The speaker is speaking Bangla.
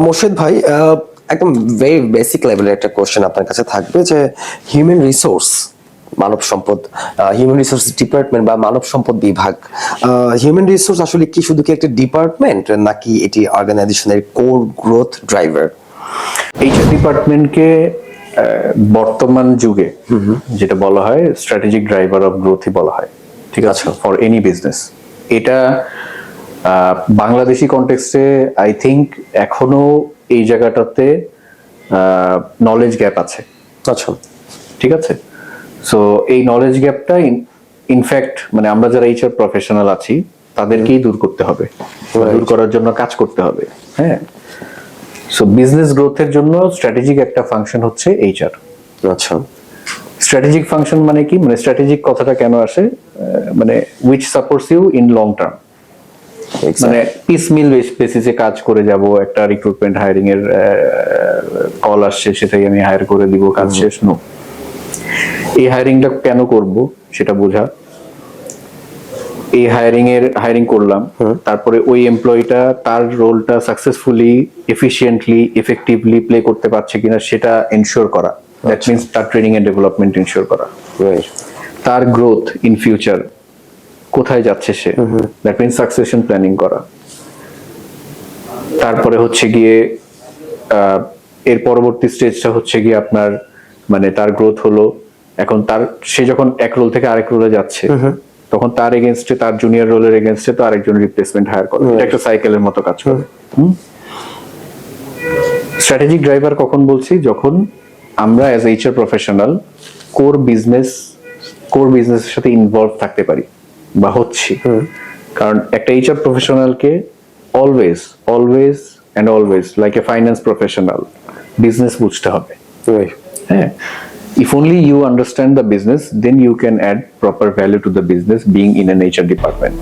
মোর্শেদ ভাই, একদম ভেরি বেসিক লেভেলের একটা কোশ্চেন আপনার কাছে থাকবে যে হিউম্যান রিসোর্স, মানব সম্পদ, হিউম্যান রিসোর্স ডিপার্টমেন্ট বা মানব সম্পদ বিভাগ, হিউম্যান রিসোর্স আসলে কি শুধু কি একটা ডিপার্টমেন্ট নাকি এটি অর্গানাইজেশনের কোর গ্রোথ ড্রাইভার? এইচআর ডিপার্টমেন্টকে বর্তমান যুগে যেটা বলা হয় স্ট্র্যাটেজিক ড্রাইভার অফ গ্রোথই বলা হয়, ঠিক আছে, ফর এনি বিজনেস। এটা বাংলাদেশি কনটেক্সটে আই থিংক এখনো এই জায়গাটাতে নলেজ গ্যাপ আছে। আচ্ছা, ঠিক আছে। সো এই নলেজ গ্যাপটা ইনফ্যাক্ট মানে আমরা যারা এইচআর প্রফেশনাল আছি তাদেরকেই দূর করতে হবে, দূর করার জন্য কাজ করতে হবে। হ্যাঁ, সো বিজনেস গ্রোথের জন্য স্ট্র্যাটেজিক একটা ফাংশন হচ্ছে এইচআর। আচ্ছা, স্ট্র্যাটেজিক ফাংশন মানে কি, মানে স্ট্র্যাটেজিক কথাটা কেন আসে, মানে which supports you in long term. মানে পিস মিল বেসিসে কাজ করে যাব, একটা রিক্রুটমেন্ট হায়ারিং এর কল আসছে সেটাই আমি হায়ার করে দিব, কাজ শেষ। নো, এই হায়ারিংটা কেন করব সেটা বোঝা, এই হায়ারিং করলাম, তারপরে ওই এমপ্লয়িটা তার রোলটা সাকসেসফুলি, এফিশিয়েন্টলি, এফেক্টিভলি প্লে করতে পারছে কিনা সেটা এনশিওর করা। দ্যাট মিন্স তার ট্রেনিং এন্ড ডেভেলপমেন্ট এনশিওর করা, তার গ্রোথ ইন ফিউচার কোথায় যাচ্ছে সে, দ্যাট মিন্স সাকসেশন প্ল্যানিং করা। তারপরে হচ্ছে গিয়ে এর পরবর্তী স্টেজটা হচ্ছে গিয়ে আপনার মানে তার গ্রোথ হলো, এখন তার সে যখন এক রোল থেকে আরেক রোলে যাচ্ছে তখন তার এগেইনস্টে, তার জুনিয়র রোলের এগেইনস্টে তো আরেকজন রিপ্লেসমেন্ট হায়ার করে। এটা একটা সাইকেলের মতো কাজ করে। স্ট্র্যাটেজিক ড্রাইভার কখন বলছি, যখন আমরা অ্যাজ এইচআর প্রফেশনাল কোর বিজনেসের সাথে ইনভলভ থাকতে পারি বা হচ্ছি। কারণ একটা এইচআর প্রফেশনালকে always like a finance professional business বুঝতে হবে। হ্যাঁ, if only you understand the business, then you can add proper value to the business being in an HR department.